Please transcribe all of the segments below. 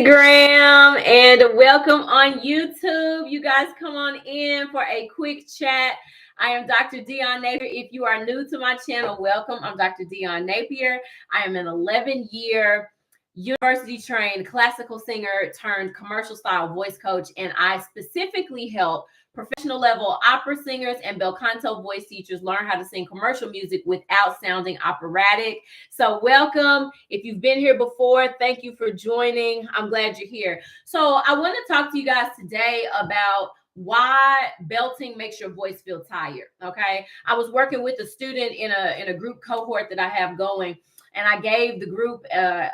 Graham, and welcome on YouTube. You guys come on in for a quick chat. I am Dr. Dion Napier. If you are new to my channel, welcome. I'm Dr. Dion Napier. I am an 11-year university trained classical singer turned commercial style voice coach, and I specifically help professional level opera singers and bel canto voice teachers learn how to sing commercial music without sounding operatic. So welcome. If you've been here before, thank you for joining. I'm glad you're here. So I want to talk to you guys today about why belting makes your voice feel tired. Okay. I was working with a student in a group cohort that I have going, and I gave the group a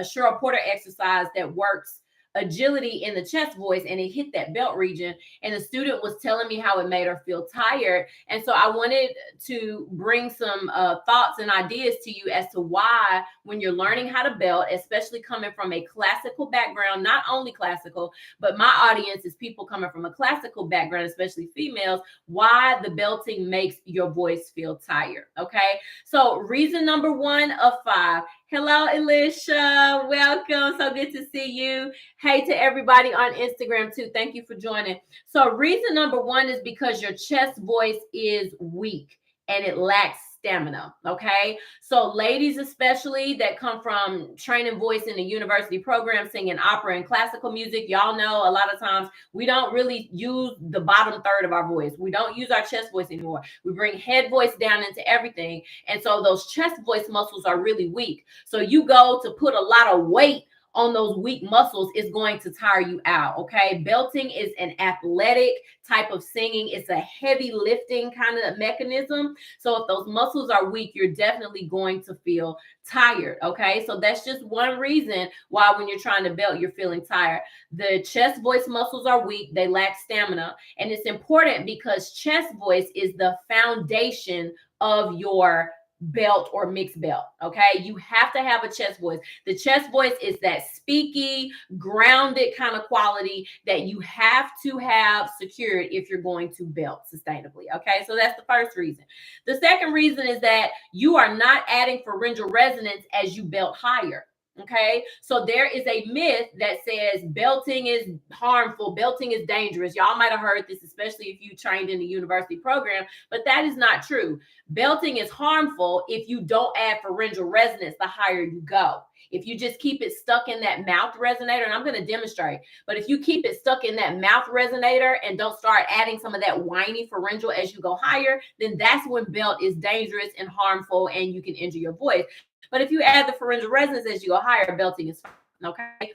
Cheryl Porter exercise that works agility in the chest voice, and it hit that belt region, and the student was telling me how it made her feel tired. And so I wanted to bring some thoughts and ideas to you as to why, when you're learning how to belt, especially coming from a classical background, not only classical, but my audience is people coming from a classical background, especially females, why the belting makes your voice feel tired. Okay, so reason number 1 of 5. Hello, Elisha. Welcome. So good to see you. Hey to everybody on Instagram too. Thank you for joining. So reason number 1 is because your chest voice is weak and it lacks stamina. Okay. So ladies, especially that come from training voice in a university program, singing opera and classical music, y'all know a lot of times we don't really use the bottom third of our voice. We don't use our chest voice anymore. We bring head voice down into everything. And so those chest voice muscles are really weak. So you go to put a lot of weight on those weak muscles, is going to tire you out. Okay. Belting is an athletic type of singing. It's a heavy lifting kind of mechanism. So if those muscles are weak, you're definitely going to feel tired. Okay. So that's just one reason why when you're trying to belt, you're feeling tired. The chest voice muscles are weak. They lack stamina. And it's important because chest voice is the foundation of your belt or mixed belt. Okay. You have to have a chest voice. The chest voice is that speaky, grounded kind of quality that you have to have secured if you're going to belt sustainably. Okay. So that's the first reason. The second reason is that you are not adding pharyngeal resonance as you belt higher. Okay, so there is a myth that says belting is harmful, belting is dangerous. Y'all might have heard this, especially if you trained in a university program, but that is not true. Belting is harmful if you don't add pharyngeal resonance the higher you go. If you just keep it stuck in that mouth resonator, and I'm going to demonstrate, but if you keep it stuck in that mouth resonator and don't start adding some of that whiny pharyngeal as you go higher, then that's when belt is dangerous and harmful and you can injure your voice. But if you add the pharyngeal resonance as you go higher, belting is fine. Okay.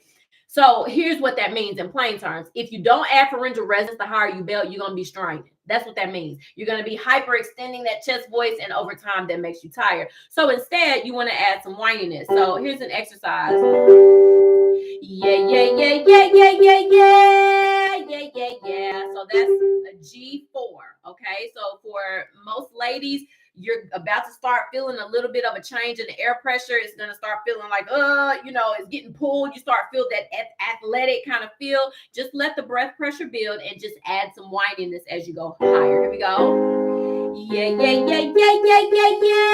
So here's what that means in plain terms. If you don't add pharyngeal resonance the higher you belt, you're going to be straining. That's what that means. You're going to be hyperextending that chest voice, and over time that makes you tired. So instead, you want to add some whininess. So here's an exercise. Yeah, yeah, yeah, yeah, yeah, yeah, yeah, yeah, yeah, yeah. So that's a G4. Okay. So for most ladies, you're about to start feeling a little bit of a change in the air pressure. It's going to start feeling like, it's getting pulled. You start feel that athletic kind of feel. Just let the breath pressure build and just add some whininess as you go higher. Here we go. Yeah, yeah, yeah, yeah, yeah, yeah,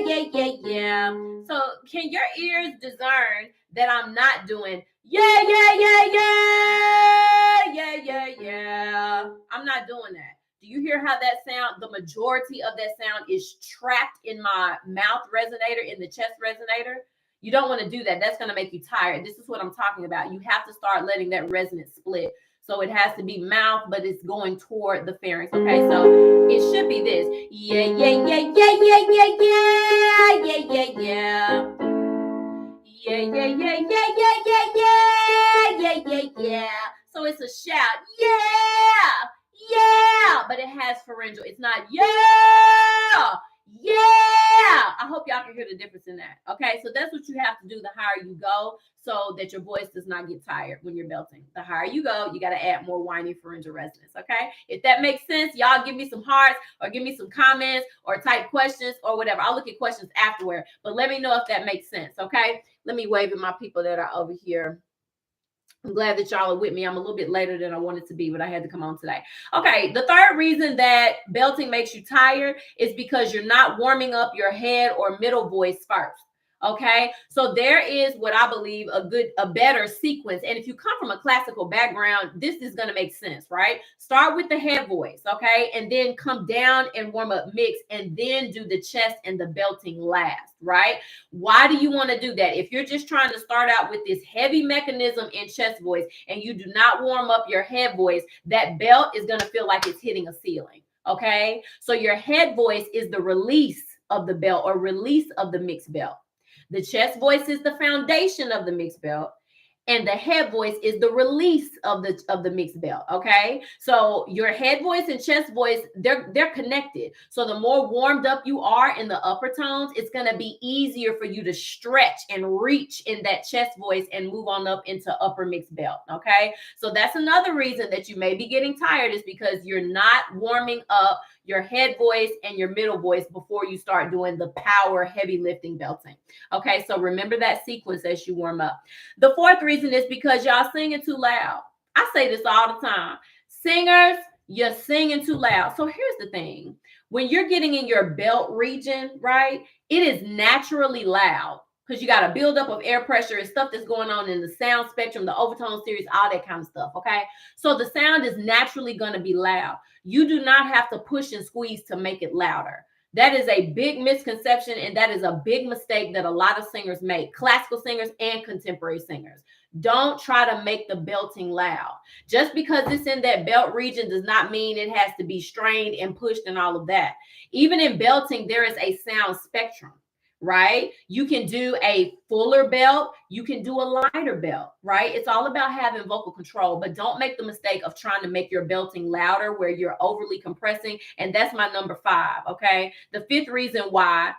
yeah, yeah, yeah. So can your ears discern that I'm not doing yeah, yeah, yeah, yeah, yeah, yeah, yeah? I'm not doing that. Do you hear how that sound? The majority of that sound is trapped in my mouth resonator, in the chest resonator. You don't want to do that. That's going to make you tired. This is what I'm talking about. You have to start letting that resonance split. So it has to be mouth, but it's going toward the pharynx. Okay, so it should be this. Yeah, yeah, yeah, yeah, yeah, yeah, yeah, yeah, yeah, yeah. Yeah, yeah, yeah, yeah, yeah, yeah, yeah, yeah, yeah, yeah. So it's a shout. Yeah. Yeah, but it has pharyngeal. It's not yeah, yeah. I hope y'all can hear the difference in that. Okay, so that's what you have to do the higher you go, so that your voice does not get tired when you're belting. The higher you go, you got to add more whiny pharyngeal resonance. Okay, if that makes sense, y'all give me some hearts or give me some comments or type questions or whatever. I'll look at questions afterward, but let me know if that makes sense. Okay, let me wave at my people that are over here. I'm glad that y'all are with me. I'm a little bit later than I wanted to be, but I had to come on today. Okay, the third reason that belting makes you tired is because you're not warming up your head or middle voice first. Okay, so there is what I believe a better sequence. And if you come from a classical background, this is going to make sense, right? Start with the head voice, okay, and then come down and warm up mix, and then do the chest and the belting last, right? Why do you want to do that? If you're just trying to start out with this heavy mechanism in chest voice and you do not warm up your head voice, that belt is going to feel like it's hitting a ceiling. Okay, so your head voice is the release of the belt or release of the mixed belt. The chest voice is the foundation of the mixed belt, and the head voice is the release of the mixed belt. Okay, so your head voice and chest voice, they're connected. So the more warmed up you are in the upper tones, it's going to be easier for you to stretch and reach in that chest voice and move on up into upper mixed belt. Okay, so that's another reason that you may be getting tired, is because you're not warming up your head voice and your middle voice before you start doing the power heavy lifting belting. Okay, so remember that sequence as you warm up. The fourth reason is because y'all singing too loud. I say this all the time. Singers, you're singing too loud. So here's the thing. When you're getting in your belt region, right, it is naturally loud because you got a buildup of air pressure and stuff that's going on in the sound spectrum, the overtone series, all that kind of stuff, okay? So the sound is naturally going to be loud. You do not have to push and squeeze to make it louder. That is a big misconception, and that is a big mistake that a lot of singers make, classical singers and contemporary singers. Don't try to make the belting loud. Just because it's in that belt region does not mean it has to be strained and pushed and all of that. Even in belting, there is a sound spectrum, right? You can do a fuller belt, you can do a lighter belt, right? It's all about having vocal control, but don't make the mistake of trying to make your belting louder where you're overly compressing. And that's my number 5, okay? The fifth reason why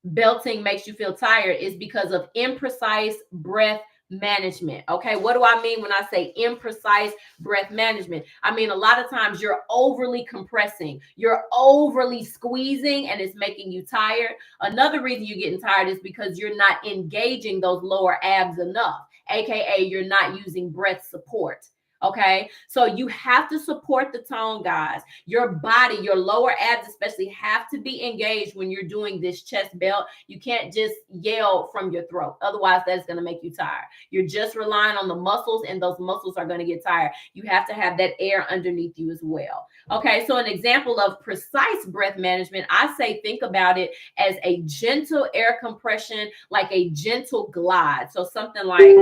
belting makes you feel tired is because of imprecise breath management. Okay, what do I mean when I say imprecise breath management? I mean, a lot of times you're overly compressing, you're overly squeezing, and it's making you tired. Another reason you're getting tired is because you're not engaging those lower abs enough, aka you're not using breath support. Okay, so you have to support the tone, guys. Your body, your lower abs especially, have to be engaged when you're doing this chest belt. You can't just yell from your throat. Otherwise, that's going to make you tired. You're just relying on the muscles, and those muscles are going to get tired. You have to have that air underneath you as well. Okay, so an example of precise breath management, I say think about it as a gentle air compression, like a gentle glide. So something like,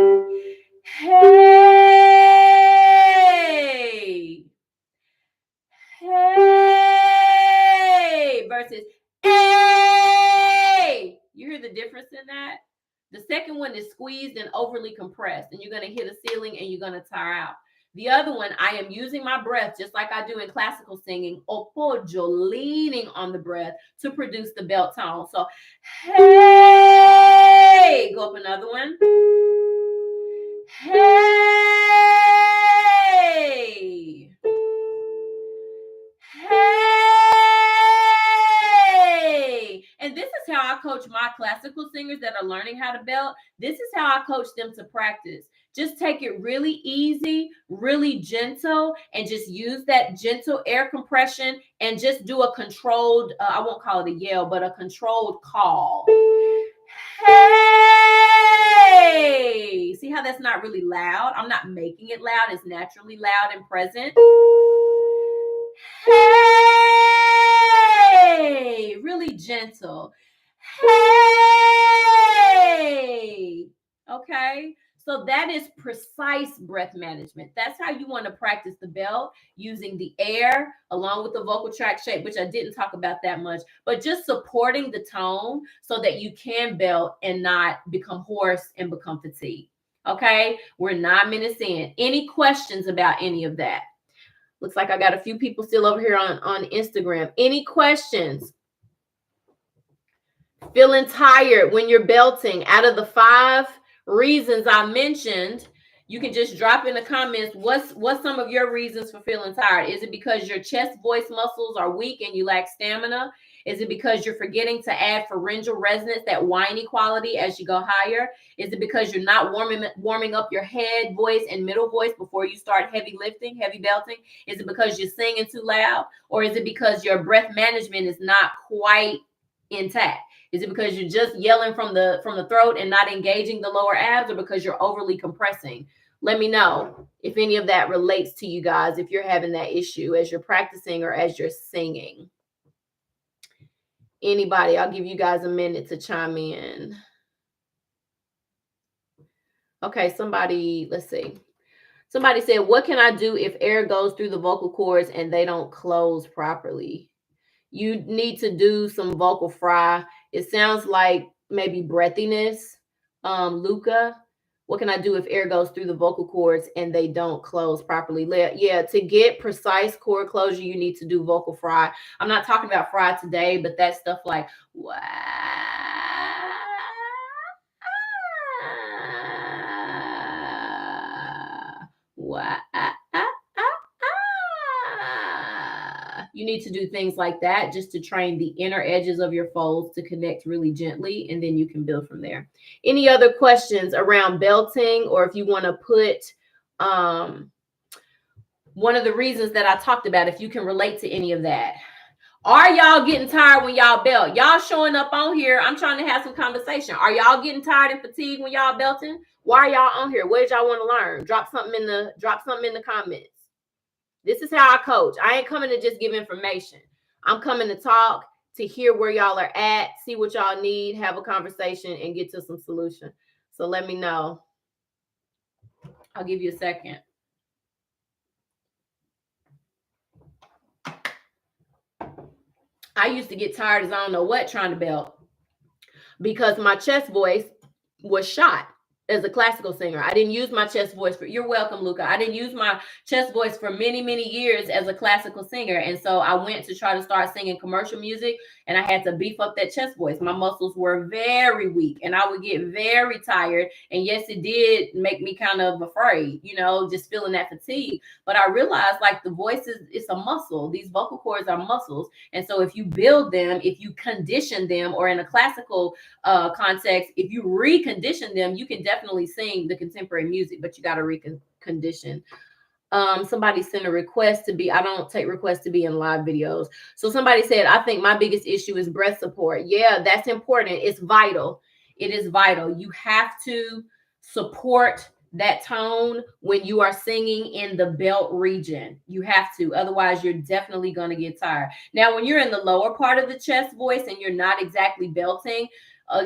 hey, hey, versus hey. You hear the difference in that? The second one is squeezed and overly compressed, and you're going to hit a ceiling and you're going to tire out. The other one, I am using my breath just like I do in classical singing, opoggio, leaning on the breath to produce the belt tone. So, hey, go up another one. Hey, hey. And this is how I coach my classical singers that are learning how to belt. This is how I coach them to practice. Just take it really easy, really gentle, and just use that gentle air compression and just do a controlled, I won't call it a yell, but a controlled call. Hey, see how that's not really loud? I'm not making it loud. It's naturally loud and present. Hey, really gentle. Hey, okay. So that is precise breath management. That's how you want to practice the belt, using the air along with the vocal tract shape, which I didn't talk about that much, but just supporting the tone so that you can belt and not become hoarse and become fatigued. Okay, we're 9 minutes in. Any questions about any of that? Looks like I got a few people still over here on Instagram. Any questions? Feeling tired when you're belting? Out of the 5 reasons I mentioned, you can just drop in the comments what's some of your reasons for feeling tired. Is it because your chest voice muscles are weak and you lack stamina? Is it because you're forgetting to add pharyngeal resonance, that whiny quality, as you go higher? Is it because you're not warming up your head voice and middle voice before you start heavy lifting, heavy belting? Is it because you're singing too loud? Or is it because your breath management is not quite intact? Is it because you're just yelling from the throat and not engaging the lower abs, or because you're overly compressing? Let me know if any of that relates to you guys, if you're having that issue as you're practicing or as you're singing. Anybody, I'll give you guys a minute to chime in. Okay, somebody, let's see. Somebody said, what can I do if air goes through the vocal cords and they don't close properly? You need to do some vocal fry. It sounds like maybe breathiness. Luca, what can I do if air goes through the vocal cords and they don't close properly? Yeah, to get precise cord closure, you need to do vocal fry. I'm not talking about fry today, but that stuff like, wow. You need to do things like that just to train the inner edges of your folds to connect really gently, and then you can build from there. Any other questions around belting, or if you want to put one of the reasons that I talked about, if you can relate to any of that. Are y'all getting tired when y'all belt? Y'all showing up on here. I'm trying to have some conversation. Are y'all getting tired and fatigued when y'all belting? Why are y'all on here? What did y'all want to learn? Drop something in the comments. This is how I coach. I ain't coming to just give information. I'm coming to talk, to hear where y'all are at, see what y'all need, have a conversation, and get to some solution. So let me know. I'll give you a second. I used to get tired as I don't know what trying to belt because my chest voice was shot as a classical singer. I didn't use my chest voice for, you're welcome, Luca. I didn't use my chest voice for many, many years as a classical singer. And so I went to try to start singing commercial music, and I had to beef up that chest voice. My muscles were very weak and I would get very tired. And yes, it did make me kind of afraid, just feeling that fatigue. But I realized like the voice it's a muscle. These vocal cords are muscles. And so if you build them, if you condition them, or in a classical context, if you recondition them, you can definitely sing the contemporary music, but you got to recondition. Somebody sent a request to be, I don't take requests to be in live videos. So somebody said, I think my biggest issue is breath support. Yeah, that's important. It's vital. It is vital. You have to support that tone when you are singing in the belt region. You have to, otherwise you're definitely going to get tired. Now, when you're in the lower part of the chest voice and you're not exactly belting,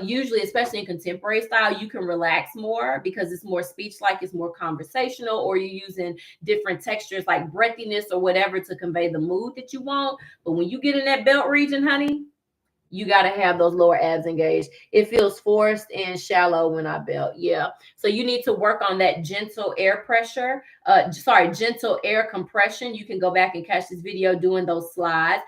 usually, especially in contemporary style, you can relax more because it's more speech-like, it's more conversational, or you're using different textures like breathiness or whatever to convey the mood that you want. But when you get in that belt region, honey, you got to have those lower abs engaged. It feels forced and shallow when I belt. Yeah. So you need to work on that gentle air pressure. Gentle air compression. You can go back and catch this video doing those slides.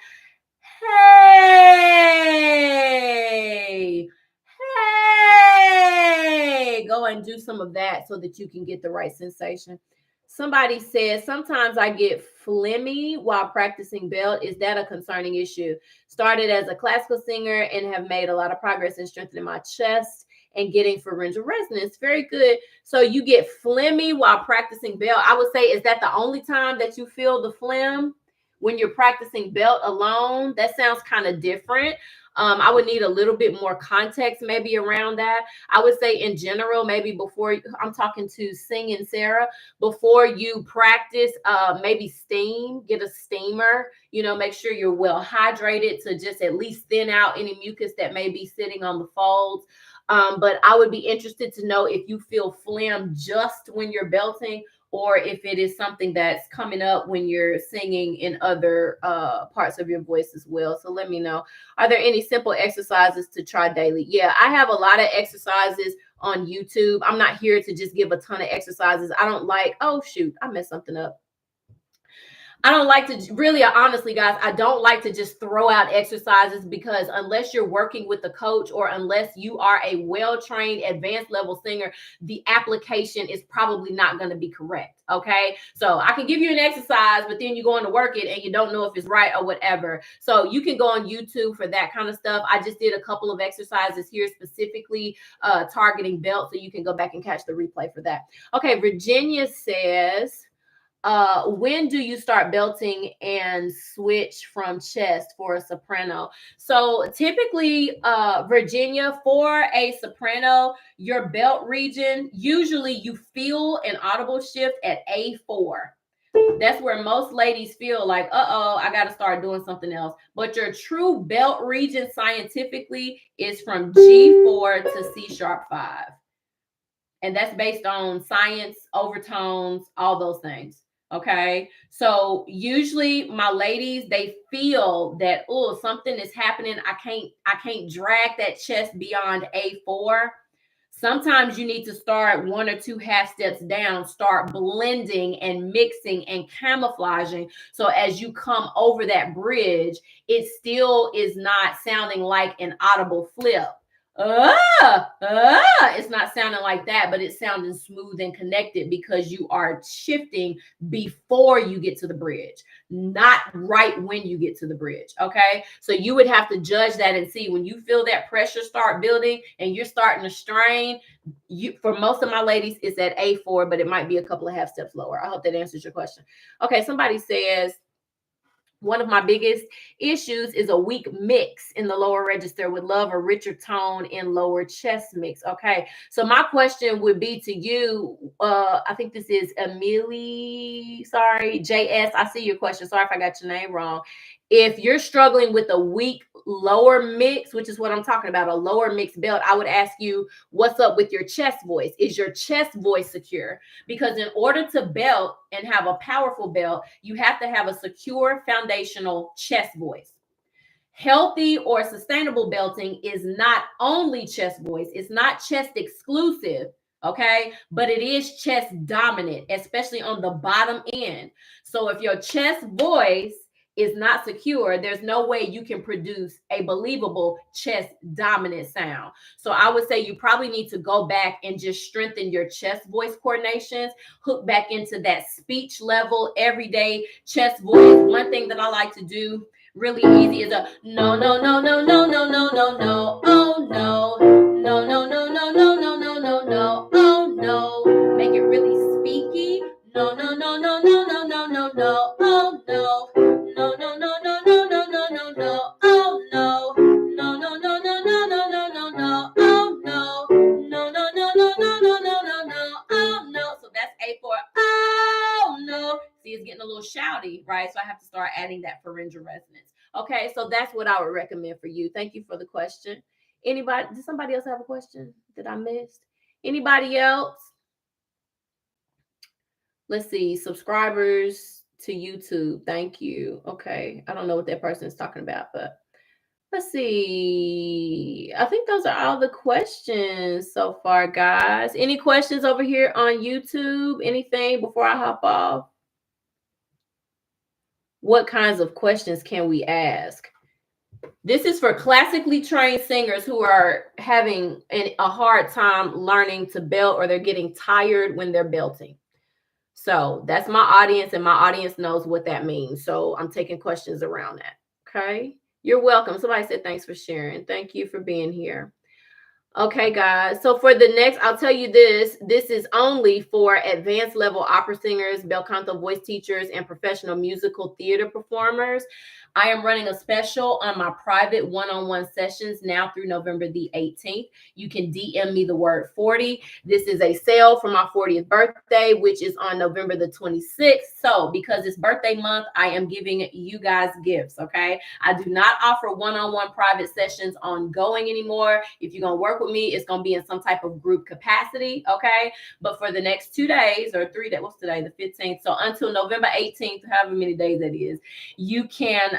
Hey, go and do some of that so that you can get the right sensation. Somebody says, sometimes I get phlegmy while practicing belt. Is that a concerning issue? Started as a classical singer and have made a lot of progress in strengthening my chest and getting pharyngeal resonance. Very good. So you get phlegmy while practicing belt. I would say, is that the only time that you feel the phlegm? When you're practicing belt alone? That sounds kind of different. I would need a little bit more context maybe around that. I would say in general, maybe before, I'm talking to Sing and Sarah, before you practice, maybe steam, get a steamer, make sure you're well hydrated to just at least thin out any mucus that may be sitting on the folds. But I would be interested to know if you feel phlegm just when you're belting, or if it is something that's coming up when you're singing in other parts of your voice as well. So let me know. Are there any simple exercises to try daily? Yeah, I have a lot of exercises on YouTube. I'm not here to just give a ton of exercises. I don't like, oh shoot, I messed something up. I don't like to really, honestly, guys, I don't like to just throw out exercises, because unless you're working with a coach or unless you are a well-trained advanced level singer, the application is probably not going to be correct. Okay. So I can give you an exercise, but then you're going to work it and you don't know if it's right or whatever. So you can go on YouTube for that kind of stuff. I just did a couple of exercises here specifically targeting belt. So you can go back and catch the replay for that. Okay. Virginia says, when do you start belting and switch from chest for a soprano? So typically, Virginia, for a soprano, your belt region, usually you feel an audible shift at A4. That's where most ladies feel like, uh-oh, I got to start doing something else. But your true belt region scientifically is from G4 to C#5. And that's based on science, overtones, all those things. Okay. So usually my ladies, they feel that, oh, something is happening. I can't drag that chest beyond A4. Sometimes you need to start one or two half steps down, start blending and mixing and camouflaging. So as you come over that bridge, it still is not sounding like an audible flip. It's not sounding like that, but it's sounding smooth and connected because you are shifting before you get to the bridge, not right when you get to the bridge. Okay. So you would have to judge that and see when you feel that pressure start building and you're starting to strain. For most of my ladies, it's at A4, but it might be a couple of half steps lower. I hope that answers your question. Okay. Somebody says, one of my biggest issues is a weak mix in the lower register. Would love a richer tone in lower chest mix. Okay. So my question would be to you. I think this is Amelie. Sorry, JS. I see your question. Sorry if I got your name wrong. If you're struggling with a weak lower mix, which is what I'm talking about, a lower mix belt, I would ask you, what's up with your chest voice? Is your chest voice secure? Because in order to belt and have a powerful belt, you have to have a secure foundational chest voice. Healthy or sustainable belting is not only chest voice, it's not chest exclusive, okay? But it is chest dominant, especially on the bottom end. So if your chest voice is not secure, there's no way you can produce a believable chest dominant sound. So I would say you probably need to go back and just strengthen your chest voice coordinations, hook back into that speech level, everyday chest voice. One thing that I like to do really easy is a no, no, no, no, no, no, no, no, no, oh no, no, no, no, no, no, no, no, no, no, oh no. Make it really speaky. No, no, no, no, no, no, no, no, no, oh no. No, no, no, no, no, no, no, no, no, oh no. No, no, no, no, no, no, no, no, no, oh no. No, no, no, no, no, no, no, no, no, oh no. So that's A4. Oh no. See, it's getting a little shouty, right? So I have to start adding that pharyngeal resonance. Okay, so that's what I would recommend for you. Thank you for the question. Anybody, did somebody else have a question that I missed? Anybody else? Let's see, subscribers to YouTube. Thank you. Okay, I don't know what that person is talking about, but let's see. I think those are all the questions so far, guys. Any questions over here on YouTube? Anything before I hop off? What kinds of questions can we ask? This is for classically trained singers who are having a hard time learning to belt, or they're getting tired when they're belting. So that's my audience, and my audience knows what that means. So I'm taking questions around that. Okay. You're welcome. Somebody said thanks for sharing. Thank you for being here. Okay, guys. So for the next, I'll tell you this is only for advanced level opera singers, bel canto voice teachers, and professional musical theater performers. I am running a special on my private one-on-one sessions now through November the 18th. You can DM me the word 40. This is a sale for my 40th birthday, which is on November the 26th. So because it's birthday month, I am giving you guys gifts, okay? I do not offer one-on-one private sessions ongoing anymore. If you're going to work with me, it's going to be in some type of group capacity, okay? But for the next 2 days or 3 days, what's today, the 15th? So until November 18th, however many days that is, you can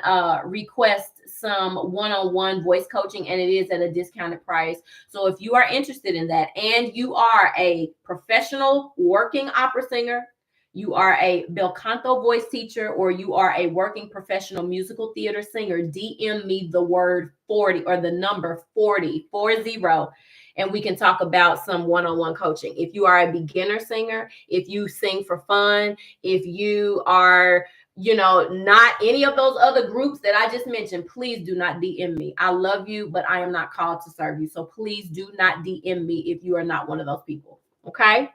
request some one-on-one voice coaching, and it is at a discounted price. So if you are interested in that, and you are a professional working opera singer, you are a bel canto voice teacher, or you are a working professional musical theater singer, DM me the word 40 or the number 40, and we can talk about some one-on-one coaching. If you are a beginner singer, if you sing for fun, if you are, not any of those other groups that I just mentioned, please do not DM me. I love you, but I am not called to serve you. So please do not DM me if you are not one of those people. Okay.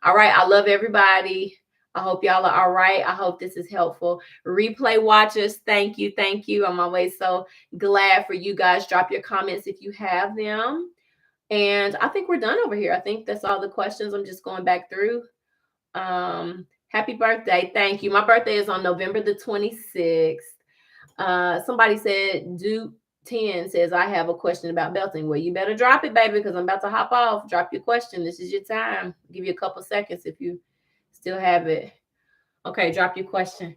All right. I love everybody. I hope y'all are all right. I hope this is helpful. Replay watchers, thank you. Thank you. I'm always so glad for you guys. Drop your comments if you have them. And I think we're done over here. I think that's all the questions. I'm just going back through. Happy birthday. Thank you. My birthday is on November the 26th. Somebody said, Duke 10 says, I have a question about belting. Well, you better drop it, baby, because I'm about to hop off. Drop your question. This is your time. I'll give you a couple seconds if you still have it. Okay, drop your question.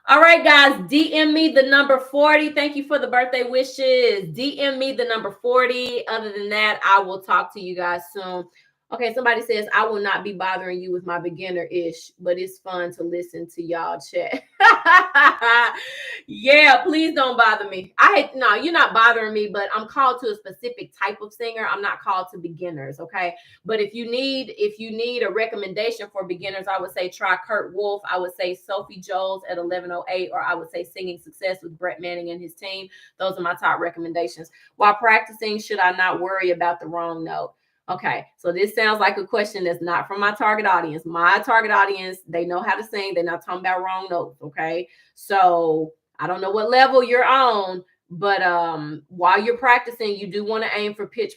All right, guys, DM me the number 40. Thank you for the birthday wishes. DM me the number 40. Other than that, I will talk to you guys soon. Okay, somebody says, I will not be bothering you with my beginner-ish, but it's fun to listen to y'all chat. Yeah, please don't bother me. No, you're not bothering me, but I'm called to a specific type of singer. I'm not called to beginners, okay? But if you need a recommendation for beginners, I would say try Kurt Wolf. I would say Sophie Jones at 1108, or I would say Singing Success with Brett Manning and his team. Those are my top recommendations. While practicing, should I not worry about the wrong note? Okay, so this sounds like a question that's not from my target audience. My target audience, they know how to sing. They're not talking about wrong notes, okay? So I don't know what level you're on, but while you're practicing, you do want to aim for pitch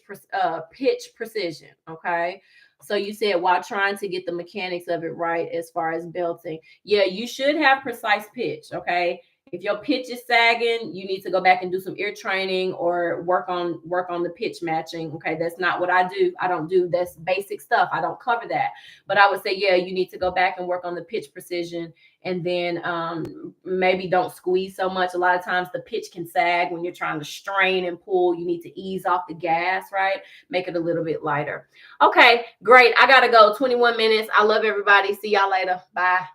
precision, okay? So you said while trying to get the mechanics of it right as far as belting. Yeah, you should have precise pitch, okay? If your pitch is sagging, you need to go back and do some ear training or work on the pitch matching. Okay, that's not what I do. I don't do that's basic stuff. I don't cover that. But I would say, yeah, you need to go back and work on the pitch precision, and then maybe don't squeeze so much. A lot of times the pitch can sag when you're trying to strain and pull. You need to ease off the gas, right? Make it a little bit lighter. Okay, great. I gotta go. 21 minutes. I love everybody. See y'all later. Bye.